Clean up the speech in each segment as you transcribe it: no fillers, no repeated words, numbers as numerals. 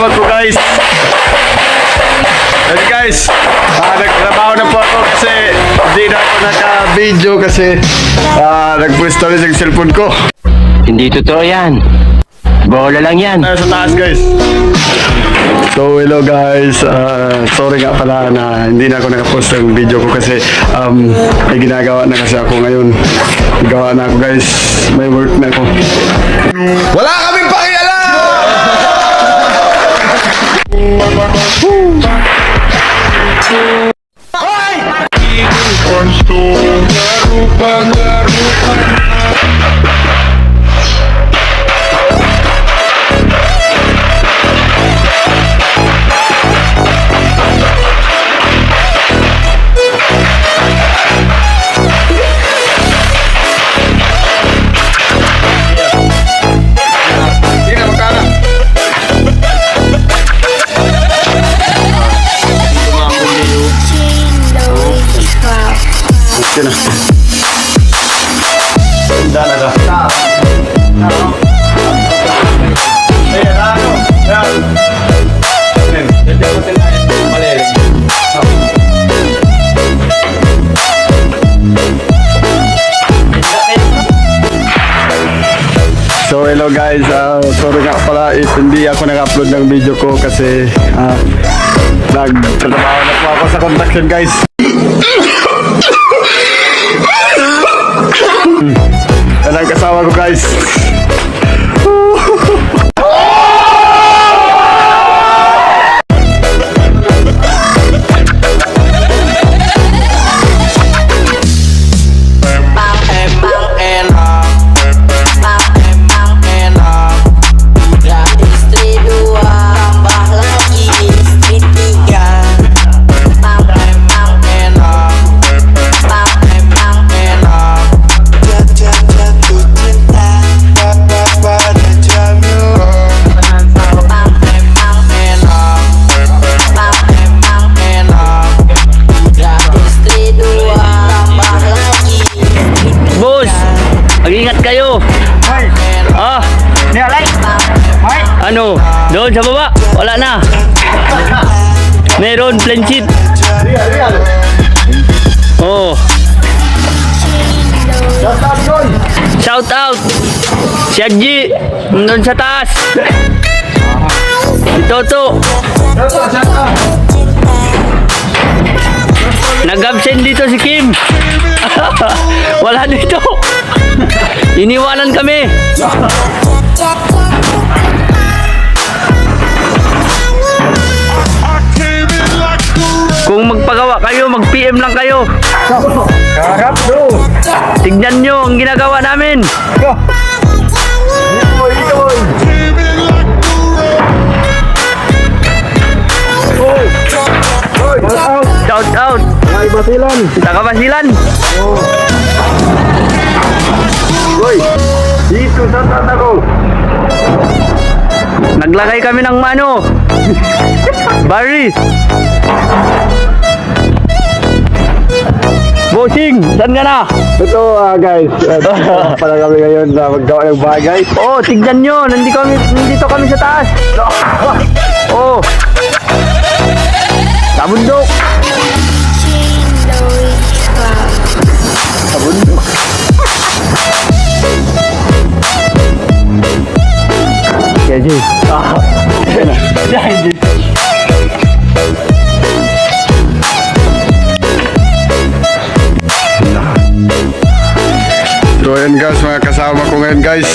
kasama ko guys. And guys, nagtrabaho na po ako kasi hindi na ako naka-video kasi nagpwesto rin yung cellphone ko. Hindi totoo yan. Bola lang yan. Sa taas guys. So hello guys, sorry nga pala na hindi na ako nakapost ng video ko kasi may ginagawa na kasi ako ngayon. Gawa na ako guys, may work na ako. Wala kaming pakialam! Okay na. Handa na ka. So hello guys, sorry nga pala if hindi ako nag-upload ng video ko kasi nagtrabaho na po ako sa construction guys. Yan ang kasama ko guys. Mag-ingat kayo. Ano? Doon sa baba? Wala na. Meron plain sheet. Oh. Shout out. Si Adji. Doon sa taas. Si Toto. Nag-absent dito si Kim. Wala dito. Iniwanan kami. Kung magpagawa kayo, mag-PM lang kayo. Karap bro. Tignan nyo ang ginagawa namin. Shout out. Basilan. Taga Basilan. Hoy, dito sa tata ko. Naglagay kami ng mano. Barry. Bossing, saan ka na? Ito guys, pala kami ngayon na maggawa ng bagay. Oh, tignan nyo. Nandito kami sa taas. Oh. Sa bundok. Sa bundok. Keji. So yan guys, mga kasama ko ngayon guys.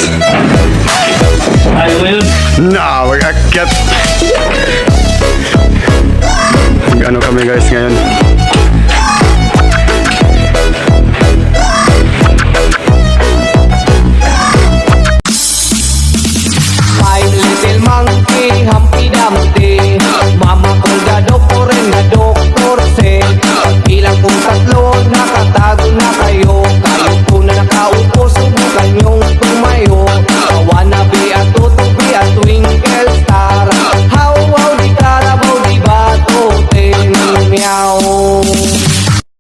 Ayaw mo yun? Na, mag-akyat. Ano kami guys ngayon?